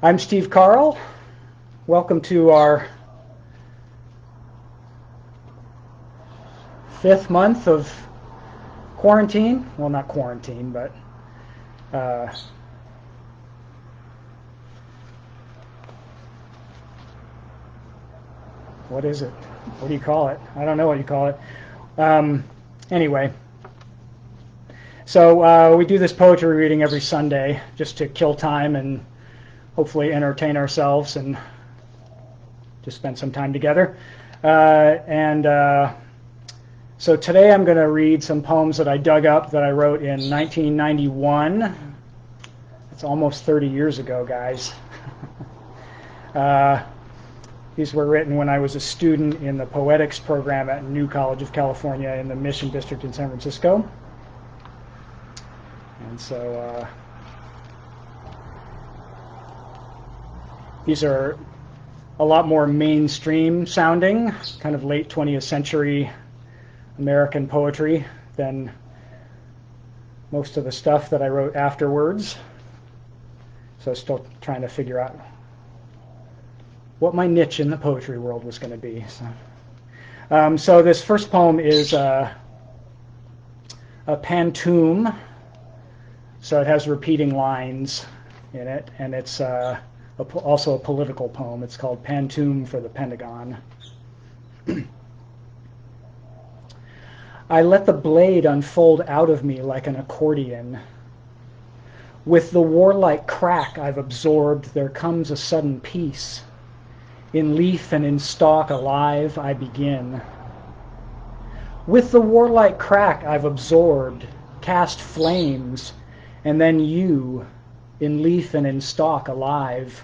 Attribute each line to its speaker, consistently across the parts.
Speaker 1: I'm Steve Carl. Welcome to our 5th month of quarantine. Well, not quarantine, but what is it? What do you call it? I don't know what you call it. Anyway, so we do this poetry reading every Sunday just to kill time and hopefully entertain ourselves and just spend some time together. So today I'm going to read some poems that I dug up that I wrote in 1991. It's almost 30 years ago, guys. These were written when I was a student in the poetics program at New College of California in the Mission District in San Francisco. And so these are a lot more mainstream sounding, kind of late 20th century American poetry than most of the stuff that I wrote afterwards. So still trying to figure out what my niche in the poetry world was going to be. So this first poem is a Pantoum. So it has repeating lines in it, and it's also a political poem. It's called Pantoum for the Pentagon. I let the blade unfold out of me like an accordion. With the warlike crack I've absorbed, there comes a sudden peace. In leaf and in stalk alive I begin. With the warlike crack I've absorbed, cast flames, and then you, in leaf and in stalk alive,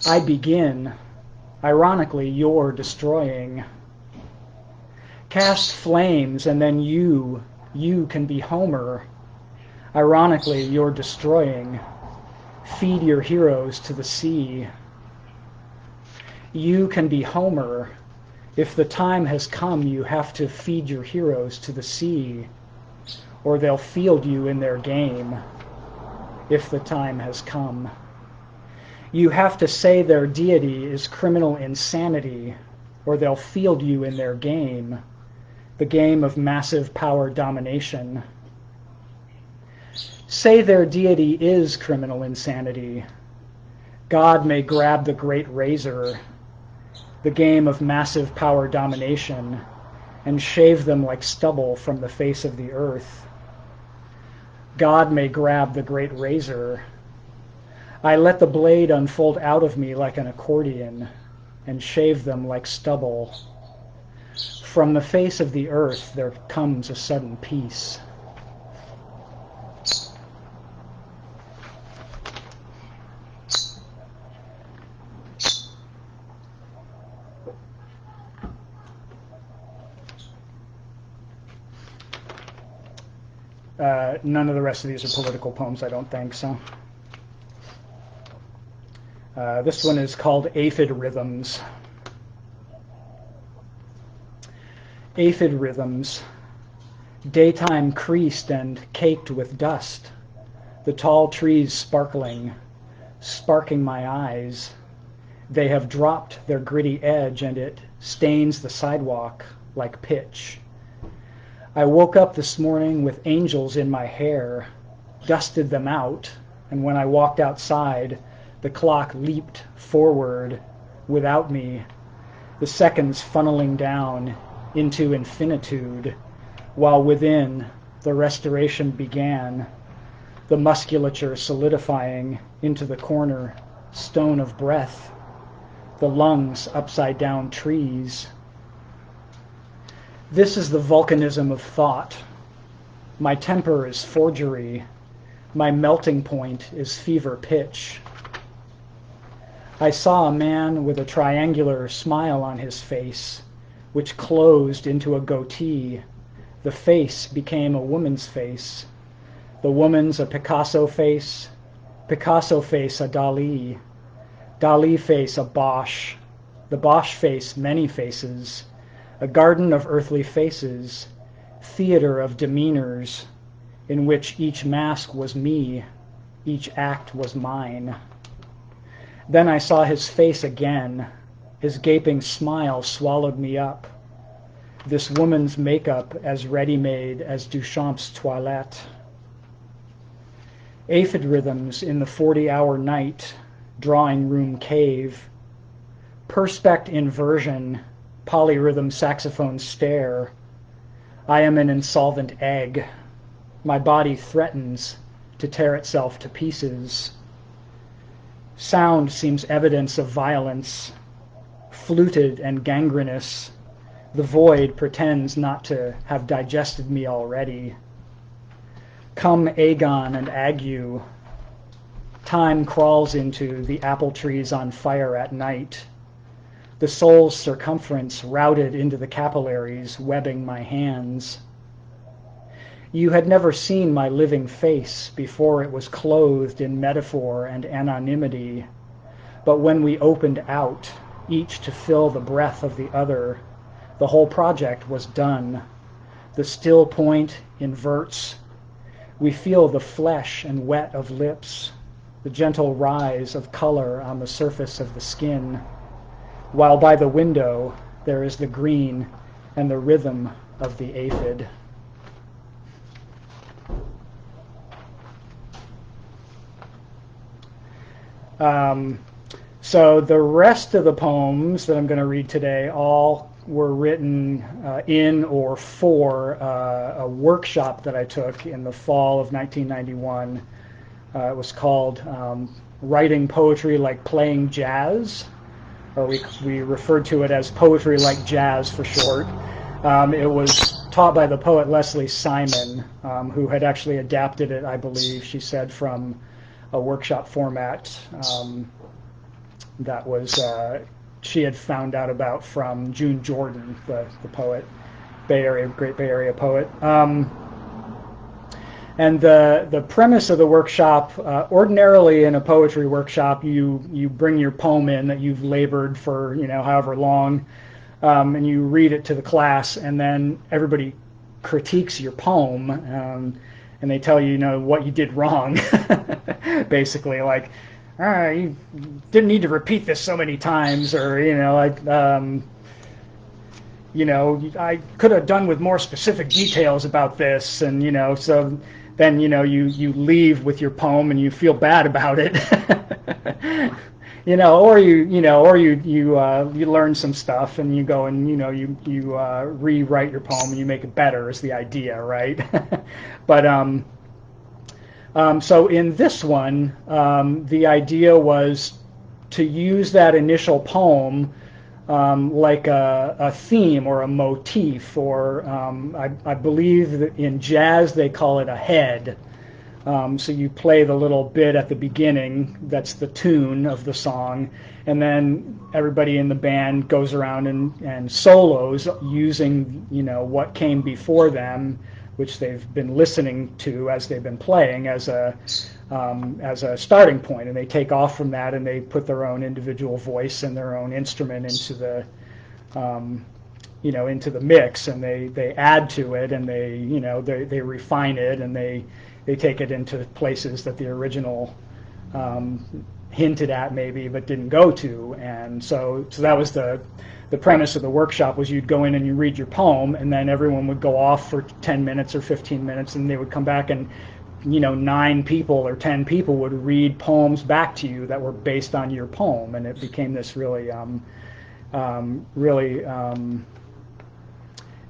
Speaker 1: I begin. Ironically, you're destroying. Cast flames, and then you can be Homer. Ironically, you're destroying. Feed your heroes to the sea. You can be Homer. If the time has come, you have to feed your heroes to the sea, or they'll field you in their game. If the time has come, you have to say their deity is criminal insanity, or they'll field you in their game, the game of massive power domination. Say their deity is criminal insanity. God may grab the great razor, the game of massive power domination, and shave them like stubble from the face of the earth. God may grab the great razor. I let the blade unfold out of me like an accordion and shave them like stubble. From the face of the earth there comes a sudden peace. None of the rest of these are political poems, I don't think. So this one is called Aphid Rhythms. Aphid Rhythms. Daytime creased and caked with dust, the tall trees sparkling, sparking my eyes. They have dropped their gritty edge and it stains the sidewalk like pitch. I woke up this morning with angels in my hair, dusted them out, and when I walked outside, the clock leaped forward without me, the seconds funneling down into infinitude, while within the restoration began, the musculature solidifying into the corner stone of breath, the lungs upside down trees. This is the volcanism of thought. My temper is forgery. My melting point is fever pitch. I saw a man with a triangular smile on his face, which closed into a goatee. The face became a woman's face. The woman's a Picasso face a Dali, Dali face a Bosch, the Bosch face many faces, a garden of earthly faces, theater of demeanors, in which each mask was me, each act was mine. Then I saw his face again. His gaping smile swallowed me up. This woman's makeup as ready-made as Duchamp's toilette. Aphid rhythms in the 40-hour night, drawing room cave. Perspect inversion, polyrhythm saxophone stare. I am an insolvent egg. My body threatens to tear itself to pieces. Sound seems evidence of violence, fluted and gangrenous. The void pretends not to have digested me already. Come Agon and Ague. Time crawls into the apple trees on fire at night. The soul's circumference routed into the capillaries, webbing my hands. You had never seen my living face before it was clothed in metaphor and anonymity. But when we opened out, each to fill the breath of the other, the whole project was done. The still point inverts. We feel the flesh and wet of lips, the gentle rise of color on the surface of the skin, while by the window there is the green and the rhythm of the aphid. So the rest of the poems that I'm going to read today all were written in or for a workshop that I took in the fall of 1991. It was called Writing Poetry Like Playing Jazz, or we referred to it as Poetry Like Jazz for short. It was taught by the poet Leslie Simon, who had actually adapted it, I believe, she said, from a workshop format that was she had found out about from June Jordan, the poet, great Bay Area poet. And the premise of the workshop, ordinarily in a poetry workshop, you bring your poem in that you've labored for however long, and you read it to the class, and then everybody critiques your poem, and they tell you what you did wrong, basically like. You didn't need to repeat this so many times, or I could have done with more specific details about this, and so then you leave with your poem and you feel bad about it, or you learn some stuff and you go and you rewrite your poem and you make it better is the idea, right? But so in this one, the idea was to use that initial poem like a theme or a motif, or I believe that in jazz they call it a head. So you play the little bit at the beginning, that's the tune of the song, and then everybody in the band goes around and solos using what came before them, which they've been listening to as they've been playing as a starting point, and they take off from that and they put their own individual voice and their own instrument into the into the mix, and they add to it, and they refine it, and they take it into places that the original hinted at maybe but didn't go to. And so that was the premise of the workshop, was you'd go in and you read your poem, and then everyone would go off for 10 minutes or 15 minutes, and they would come back, and 9 people or 10 people would read poems back to you that were based on your poem, and it became this really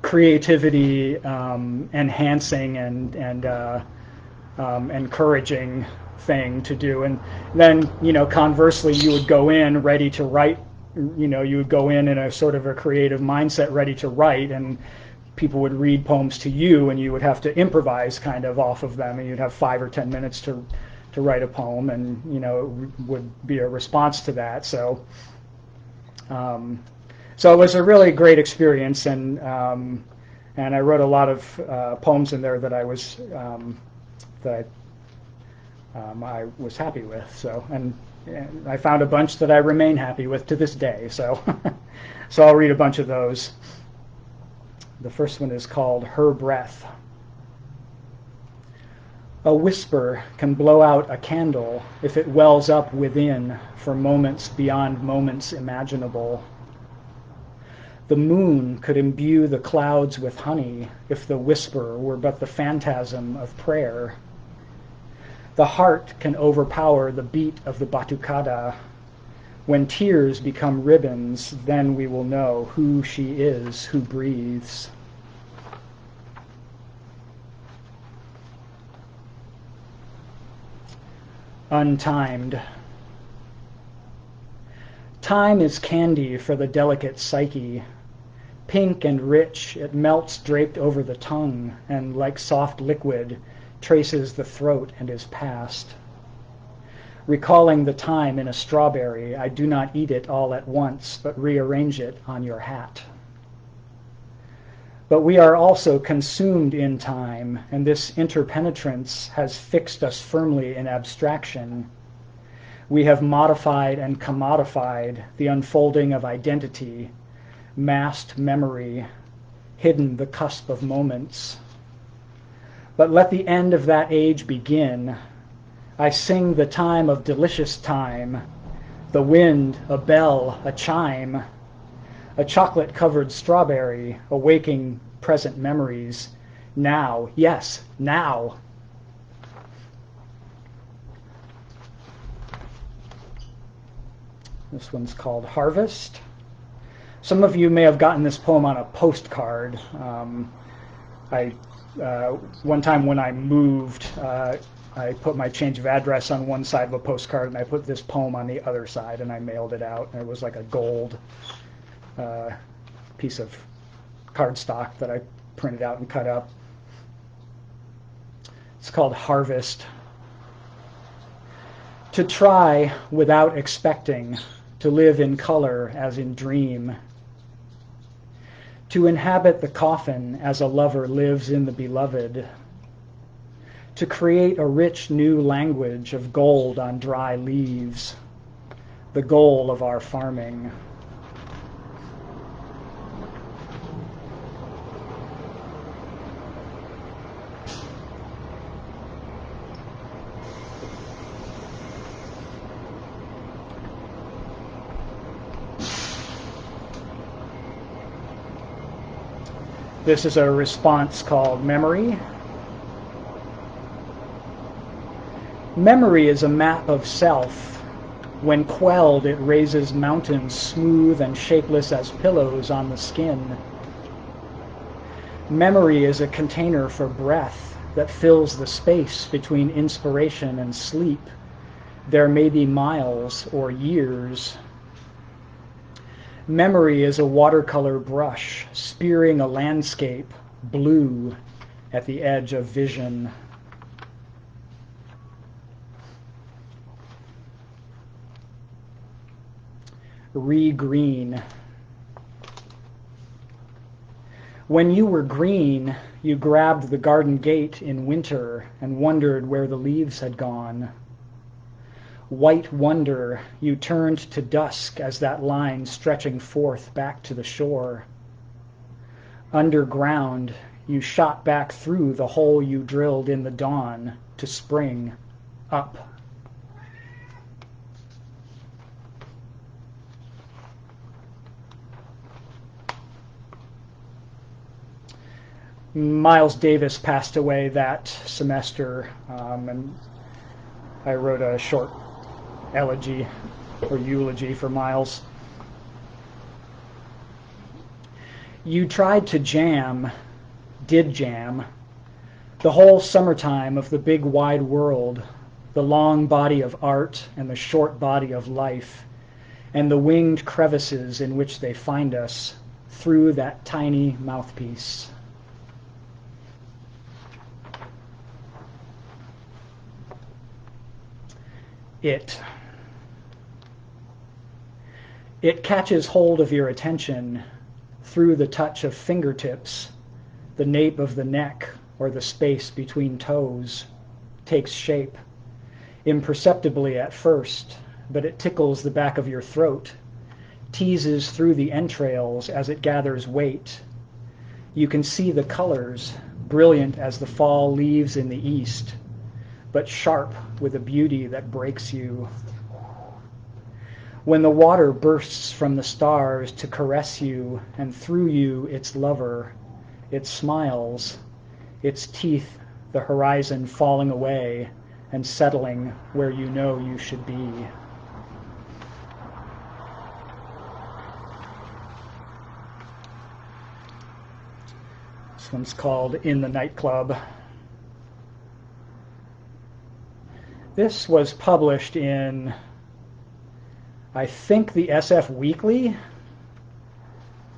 Speaker 1: creativity enhancing and encouraging thing to do. And then conversely, you would go in ready to write. You would go in a sort of a creative mindset, ready to write, and people would read poems to you, and you would have to improvise kind of off of them, and you'd have 5 or 10 minutes to write a poem, and it would be a response to that. So it was a really great experience, and I wrote a lot of poems in there that I was happy with. So and I found a bunch that I remain happy with to this day. So I'll read a bunch of those. The first one is called Her Breath. A whisper can blow out a candle if it wells up within for moments beyond moments imaginable. The moon could imbue the clouds with honey if the whisper were but the phantasm of prayer. The heart can overpower the beat of the batucada. When tears become ribbons, then we will know who she is who breathes. Untimed. Time is candy for the delicate psyche. Pink and rich, it melts draped over the tongue, and like soft liquid, traces the throat and is past. Recalling the time in a strawberry, I do not eat it all at once, but rearrange it on your hat. But we are also consumed in time, and this interpenetrance has fixed us firmly in abstraction. We have modified and commodified the unfolding of identity, masked memory, hidden the cusp of moments. But let the end of that age begin. I sing the time of delicious time, the wind, a bell, a chime, a chocolate-covered strawberry, awaking present memories. Now, yes, now. This one's called Harvest. Some of you may have gotten this poem on a postcard. One time when I moved, I put my change of address on one side of a postcard, and I put this poem on the other side, and I mailed it out. And it was like a gold piece of cardstock that I printed out and cut up. It's called Harvest. To try without expecting, to live in color as in dream. To inhabit the coffin as a lover lives in the beloved. To create a rich new language of gold on dry leaves, the goal of our farming. This is a response called Memory. Memory is a map of self. When quelled, it raises mountains smooth and shapeless as pillows on the skin. Memory is a container for breath that fills the space between inspiration and sleep. There may be miles or years. Memory is a watercolor brush, spearing a landscape, blue, at the edge of vision. Regreen. When you were green, you grabbed the garden gate in winter and wondered where the leaves had gone. White wonder, you turned to dusk as that line stretching forth back to the shore. Underground, you shot back through the hole you drilled in the dawn to spring, up. Miles Davis passed away that semester, and I wrote a short elegy or eulogy for Miles. You tried to jam, did jam, the whole summertime of the big wide world, the long body of art and the short body of life, and the winged crevices in which they find us through that tiny mouthpiece. It catches hold of your attention through the touch of fingertips, the nape of the neck, or the space between toes, takes shape, imperceptibly at first, but it tickles the back of your throat, teases through the entrails as it gathers weight. You can see the colors, brilliant as the fall leaves in the east, but sharp with a beauty that breaks you. When the water bursts from the stars to caress you, and through you its lover, it smiles, its teeth the horizon falling away and settling where you know you should be. This one's called In the Nightclub. This was published in, I think, the SF Weekly.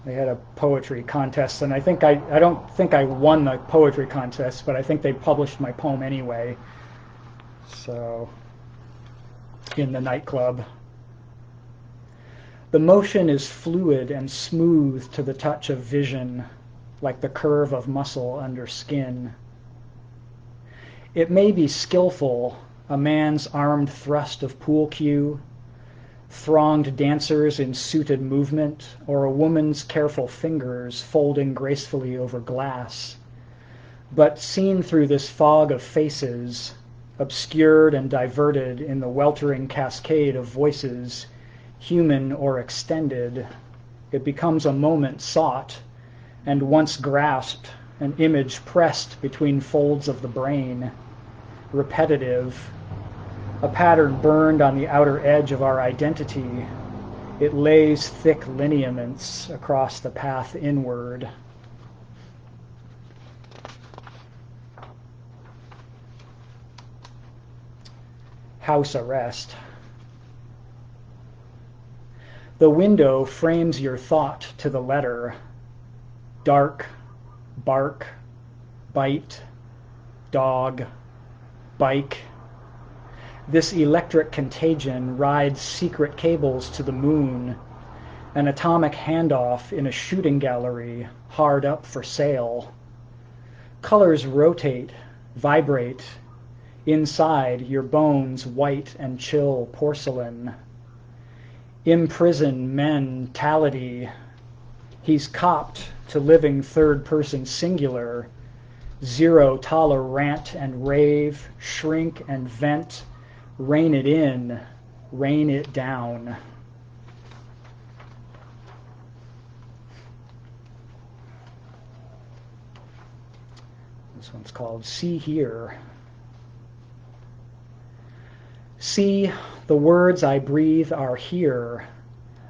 Speaker 1: They had a poetry contest, and I don't think I won the poetry contest, but I think they published my poem anyway. So, In the Nightclub. The motion is fluid and smooth to the touch of vision, like the curve of muscle under skin. It may be skillful, a man's armed thrust of pool cue, thronged dancers in suited movement, or a woman's careful fingers folding gracefully over glass. But seen through this fog of faces, obscured and diverted in the weltering cascade of voices, human or extended, it becomes a moment sought, and once grasped, an image pressed between folds of the brain, repetitive, a pattern burned on the outer edge of our identity. It lays thick lineaments across the path inward. House arrest. The window frames your thought to the letter. Dark, bark, bite, dog, bike. This electric contagion rides secret cables to the moon, an atomic handoff in a shooting gallery, hard up for sale. Colors rotate, vibrate. Inside, your bones white and chill porcelain. Imprison mentality. He's copped to living third-person singular. Zero tolerant and rave, shrink and vent. Rein it in, rain it down. This one's called See Here. See, the words I breathe are here.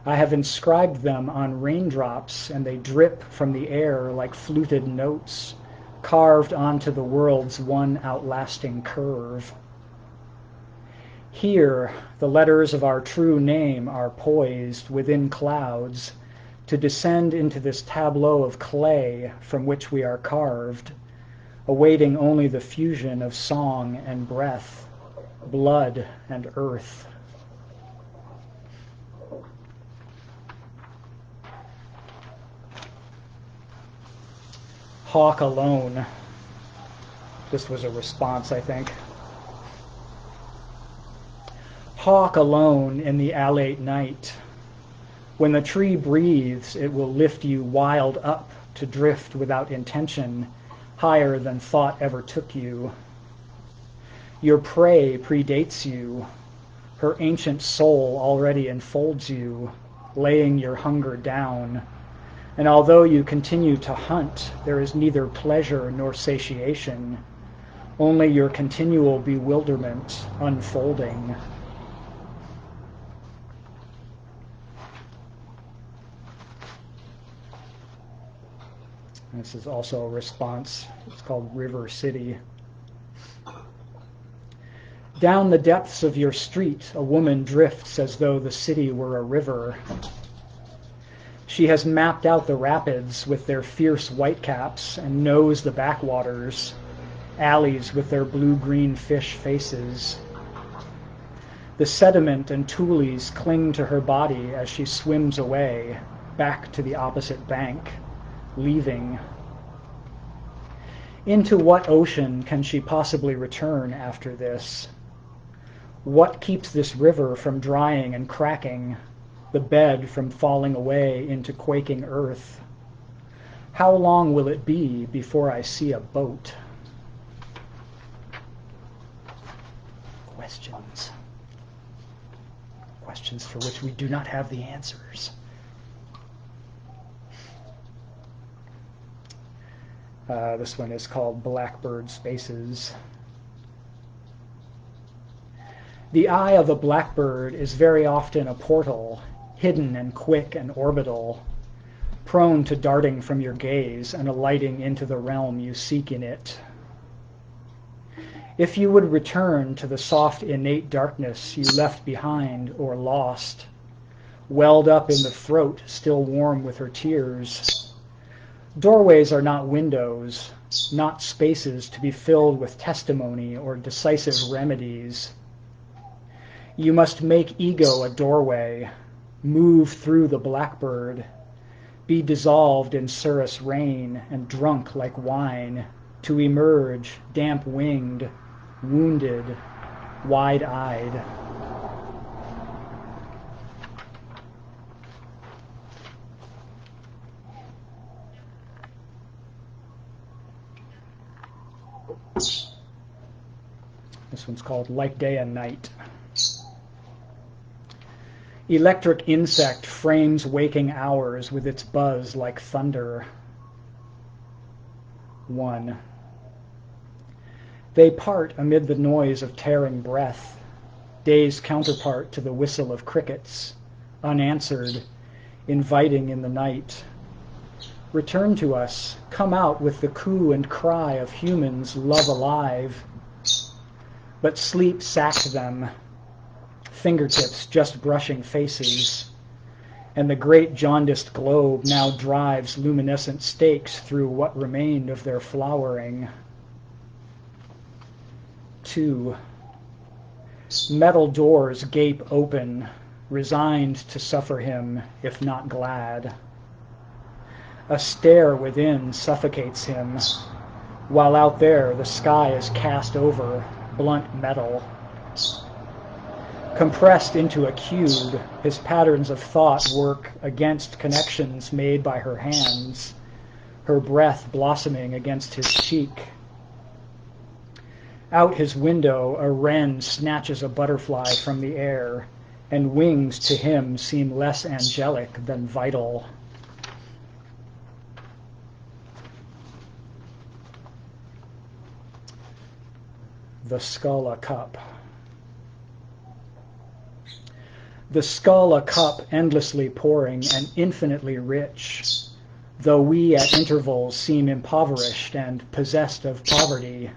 Speaker 1: I have inscribed them on raindrops, and they drip from the air like fluted notes, carved onto the world's one outlasting curve. Here, the letters of our true name are poised within clouds to descend into this tableau of clay from which we are carved, awaiting only the fusion of song and breath, blood and earth. Hawk Alone. This was a response, I think. Hawk alone in the alate night. When the tree breathes, it will lift you wild up to drift without intention, higher than thought ever took you. Your prey predates you. Her ancient soul already enfolds you, laying your hunger down. And although you continue to hunt, there is neither pleasure nor satiation, only your continual bewilderment unfolding. This is also a response. It's called River City. Down the depths of your street, a woman drifts as though the city were a river. She has mapped out the rapids with their fierce whitecaps and knows the backwaters, alleys with their blue-green fish faces. The sediment and tules cling to her body as she swims away, back to the opposite bank, leaving. Into what ocean can she possibly return after this? What keeps this river from drying and cracking, the bed from falling away into quaking earth? How long will it be before I see a boat? questions. Questions for which we do not have the answers. This one is called Blackbird Spaces. The eye of a blackbird is very often a portal, hidden and quick and orbital, prone to darting from your gaze and alighting into the realm you seek in it. If you would return to the soft innate darkness you left behind or lost, welled up in the throat still warm with her tears, doorways are not windows, not spaces to be filled with testimony or decisive remedies. You must make ego a doorway, move through the blackbird, be dissolved in cirrus rain and drunk like wine, to emerge damp-winged, wounded, wide-eyed. This one's called Like Day and Night. Electric insect frames waking hours with its buzz like thunder. 1. They part amid the noise of tearing breath, day's counterpart to the whistle of crickets, unanswered, inviting in the night. Return to us, come out with the coo and cry of humans love alive. But sleep sacked them, fingertips just brushing faces, and the great jaundiced globe now drives luminescent stakes through what remained of their flowering. 2. Metal doors gape open, resigned to suffer him, if not glad. A stare within suffocates him, while out there the sky is cast over, blunt metal. Compressed into a cube, his patterns of thought work against connections made by her hands, her breath blossoming against his cheek. Out his window, a wren snatches a butterfly from the air, and wings to him seem less angelic than vital. The Skull a Cup. The skull a cup endlessly pouring and infinitely rich, though we at intervals seem impoverished and possessed of poverty.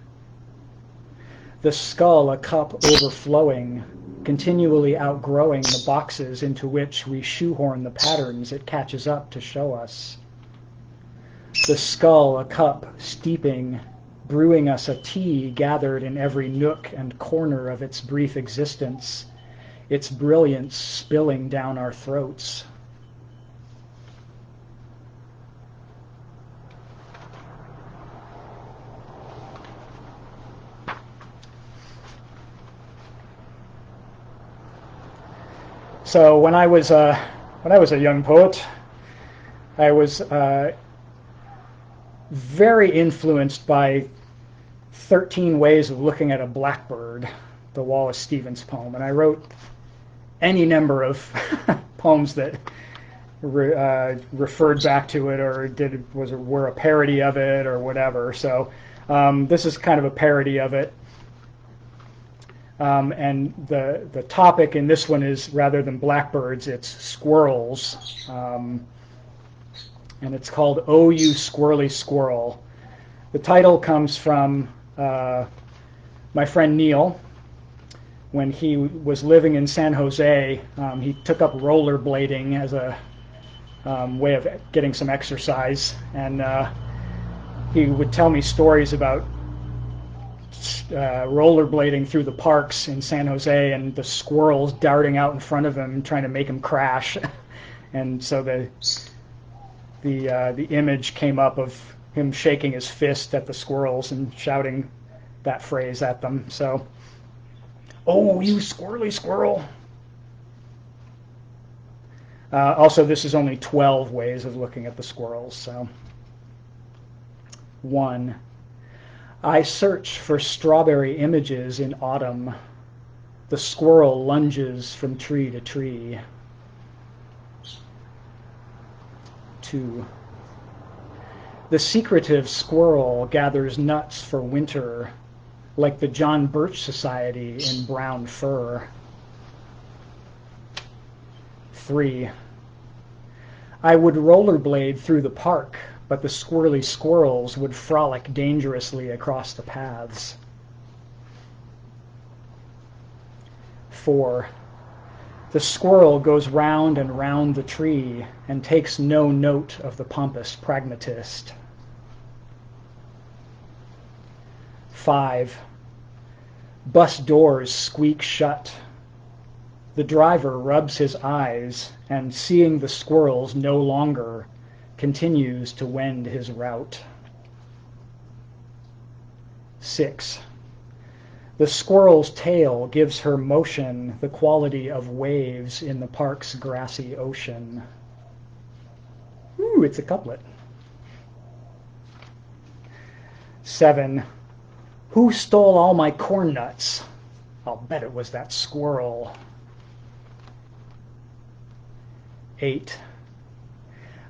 Speaker 1: The skull a cup overflowing, continually outgrowing the boxes into which we shoehorn the patterns it catches up to show us. The skull a cup steeping, brewing us a tea gathered in every nook and corner of its brief existence, its brilliance spilling down our throats. So when I was a young poet, I was very influenced by 13 Ways of Looking at a Blackbird, the Wallace Stevens poem, and I wrote any number of poems that referred back to it or were a parody of it or whatever. So this is kind of a parody of it. And the topic in this one is, rather than blackbirds, it's squirrels. And it's called Oh, You Squirrelly Squirrel. The title comes from my friend Neil. When he was living in San Jose, he took up rollerblading as a way of getting some exercise. And he would tell me stories about rollerblading through the parks in San Jose and the squirrels darting out in front of him trying to make him crash. And so the image came up of him shaking his fist at the squirrels and shouting that phrase at them. So, oh, you squirrely squirrel. Also, this is only 12 ways of looking at the squirrels. So, 1. I search for strawberry images in autumn, The squirrel lunges from tree to tree. 2. The secretive squirrel gathers nuts for winter, like the John Birch Society in brown fur. 3. I would rollerblade through the park, but the squirrely squirrels would frolic dangerously across the paths. 4. The squirrel goes round and round the tree and takes no note of the pompous pragmatist. 5. Bus doors squeak shut. The driver rubs his eyes and, seeing the squirrels no longer, continues to wend his route. 6. The squirrel's tail gives her motion the quality of waves in the park's grassy ocean. Ooh, it's a couplet. 7. Who stole all my corn nuts? I'll bet it was that squirrel. 8.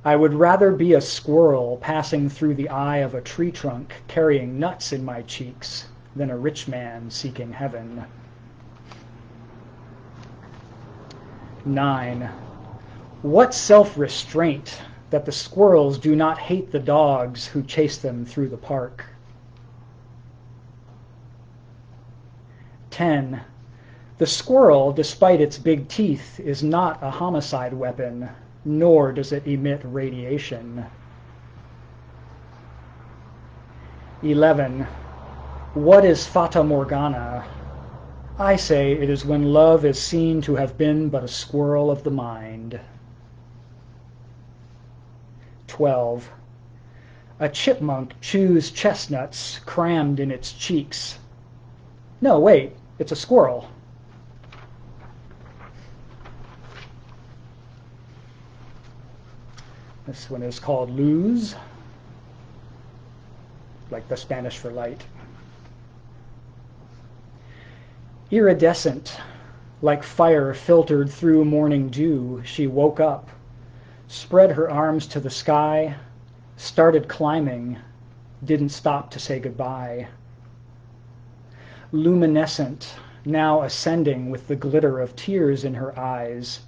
Speaker 1: I would rather be a squirrel passing through the eye of a tree trunk carrying nuts in my cheeks than a rich man seeking heaven. 9. What self-restraint that the squirrels do not hate the dogs who chase them through the park. 10. The squirrel, despite its big teeth, is not a homicide weapon, nor does it emit radiation. 11. What is Fata Morgana? I say it is when love is seen to have been but a squirrel of the mind. 12. A chipmunk chews chestnuts crammed in its cheeks. No, wait, it's a squirrel. This one is called Luz, like the Spanish for light. Iridescent, like fire filtered through morning dew, she woke up, spread her arms to the sky, started climbing, didn't stop to say goodbye. Luminescent, now ascending with the glitter of tears in her eyes,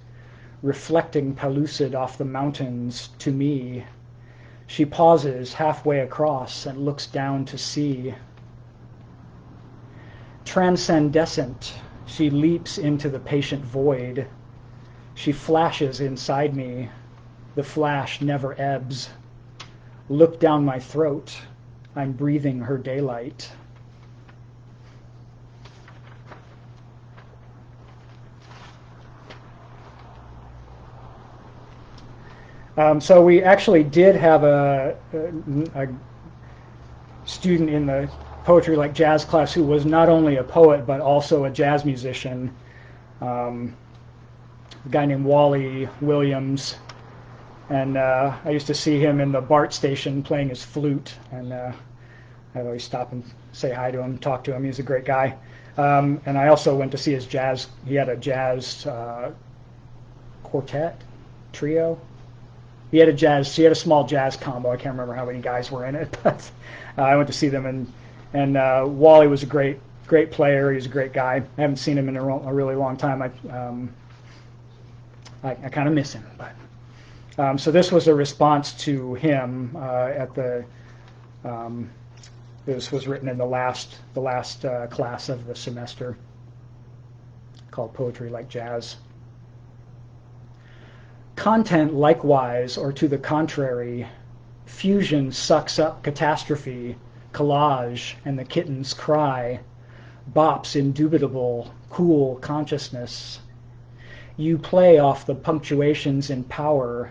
Speaker 1: reflecting pellucid off the mountains to me. She pauses halfway across and looks down to see. Transcendescent, she leaps into the patient void. She flashes inside me. The flash never ebbs. Look down my throat. I'm breathing her daylight. So we actually did have a student in the Poetry Like Jazz class who was not only a poet but also a jazz musician. A guy named Wahlee Williams, and I used to see him in the BART station playing his flute, and I'd always stop and say hi to him, talk to him. He was a great guy. And I also went to see his jazz. He had a jazz quartet, trio. He had a small jazz combo. I can't remember how many guys were in it, but I went to see them, and Wahlee was a great player. He was a great guy. I haven't seen him in a really long time. I kind of miss him, but so this was a response to him this was written in the last class of the semester, called Poetry Like Jazz. Content likewise, or to the contrary, fusion sucks up catastrophe, collage, and the kitten's cry, bops indubitable, cool consciousness. You play off the punctuations in power,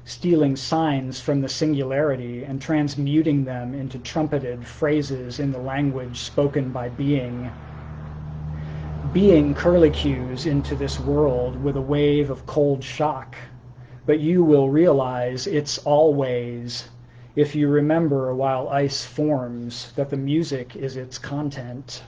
Speaker 1: stealing signs from the singularity and transmuting them into trumpeted phrases in the language spoken by being. Being curlicues into this world with a wave of cold shock, but you will realize it's always, if you remember while ice forms, that the music is its content.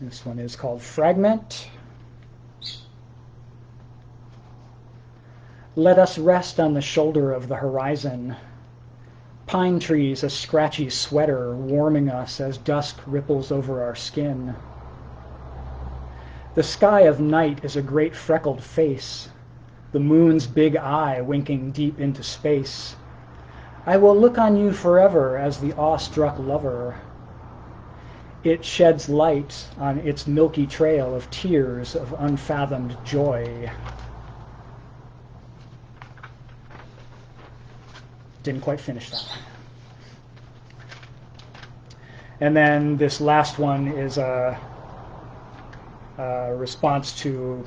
Speaker 1: This one is called Fragment. Let us rest on the shoulder of the horizon. Pine trees, a scratchy sweater, warming us as dusk ripples over our skin. The sky of night is a great freckled face, the moon's big eye winking deep into space. I will look on you forever as the awestruck lover. It sheds light on its milky trail of tears of unfathomed joy. Didn't quite finish that one. And then this last one is a response to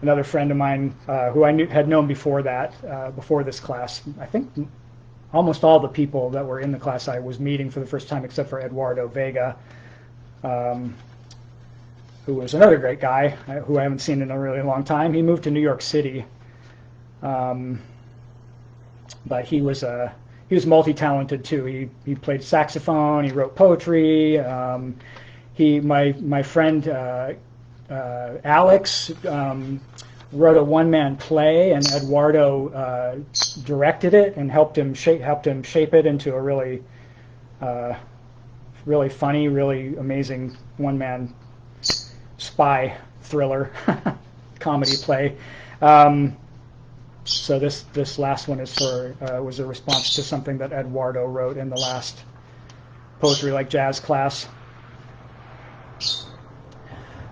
Speaker 1: another friend of mine who I had known before that, before this class. I think almost all the people that were in the class I was meeting for the first time, except for Eduardo Vega, who was another great guy who I haven't seen in a really long time. He moved to New York City. But he was multi-talented too. He played saxophone. He wrote poetry. My friend Alex wrote a one-man play, and Eduardo directed it and helped him shape it into a really funny, really amazing one-man spy thriller comedy play. So this last one is was a response to something that Eduardo wrote in the last Poetry Like Jazz class.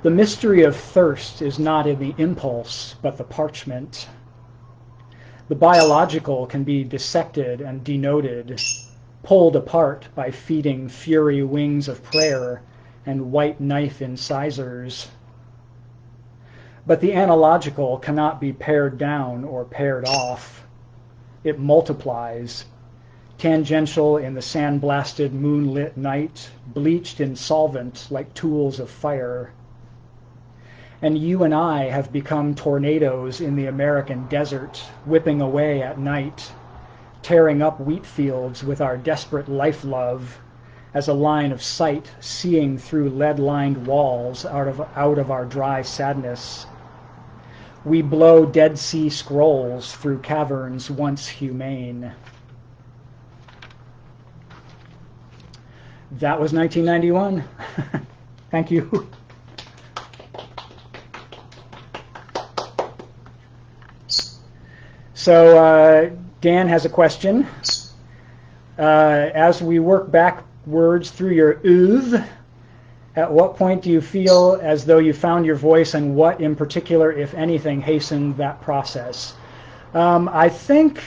Speaker 1: The mystery of thirst is not in the impulse, but the parchment. The biological can be dissected and denoted, pulled apart by feeding fury wings of prayer and white knife incisors. But the analogical cannot be pared down or pared off. It multiplies, tangential in the sand-blasted moonlit night, bleached in solvent like tools of fire. And you and I have become tornadoes in the American desert, whipping away at night, tearing up wheat fields with our desperate life-love, as a line of sight seeing through lead-lined walls out of our dry sadness. We blow Dead Sea Scrolls through caverns once humane. That was 1991. Thank you. So Dan has a question. As we work backwards through your oeuvre, at what point do you feel as though you found your voice, and what in particular, if anything, hastened that process? I think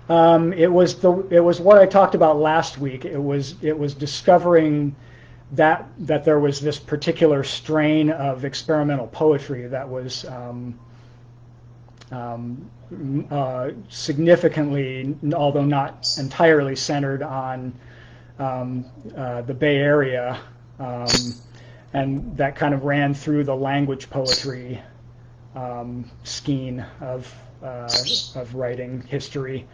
Speaker 1: it was what I talked about last week. It was discovering that there was this particular strain of experimental poetry that was significantly, although not entirely, centered on the Bay Area. And that kind of ran through the language poetry skein of writing history.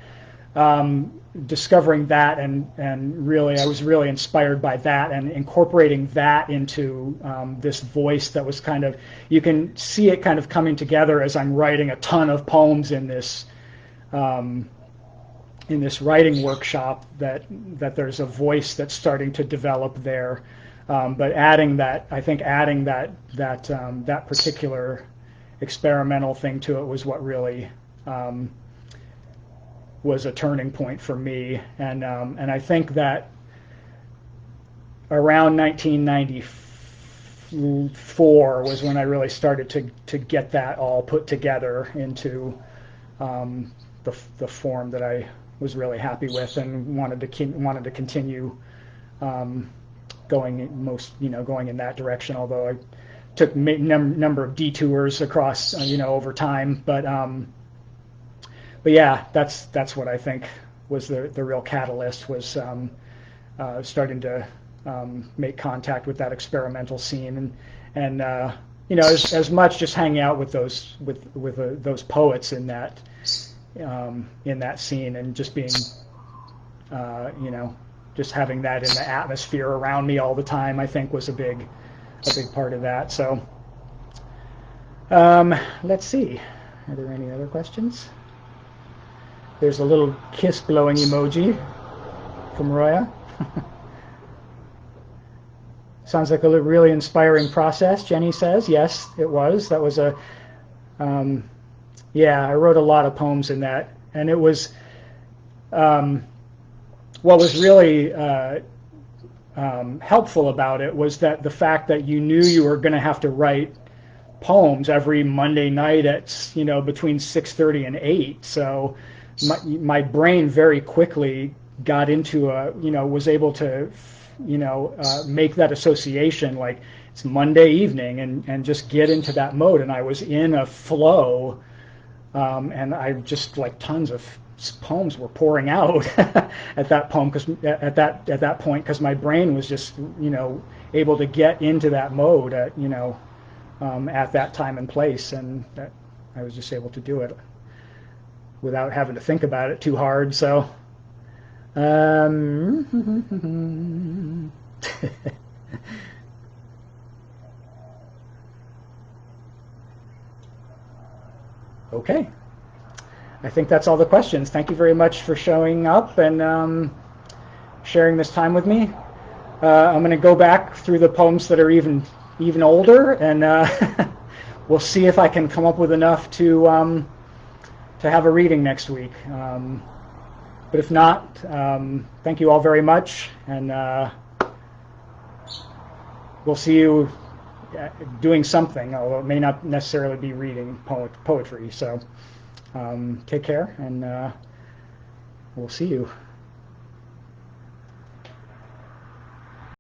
Speaker 1: Discovering that and really, I was really inspired by that and incorporating that into this voice that was kind of, you can see it kind of coming together as I'm writing a ton of poems in this writing workshop, that there's a voice that's starting to develop there. But adding that particular experimental thing to it was what really was a turning point for me, and I think that around 1994 was when I really started to get that all put together into the form that I was really happy with and wanted to continue going in that direction. Although I took number of detours across over time, but yeah, that's what I think was the real catalyst, was starting to make contact with that experimental scene, and as much just hanging out with those poets in that scene, and just being just having that in the atmosphere around me all the time, I think, was a big part of that. So let's see. Are there any other questions? There's a little kiss blowing emoji from Roya. Sounds like a really inspiring process, Jenny says. Yes, it was. That was a, yeah, I wrote a lot of poems in that. And it was, what was really helpful about it was that the fact that you knew you were going to have to write poems every Monday night at, between 6:30 and 8. So my brain very quickly got into was able to, make that association, like it's Monday evening, and just get into that mode. And I was in a flow, and I just, like, tons of poems were pouring out at that point because my brain was just, able to get into that mode at, at that time and place, and that I was just able to do it without having to think about it too hard. So okay, I think that's all the questions. Thank you very much for showing up and sharing this time with me. I'm going to go back through the poems that are even older, and we'll see if I can come up with enough to have a reading next week. But if not, thank you all very much, and we'll see you doing something, although it may not necessarily be reading poetry. So take care, and we'll see you.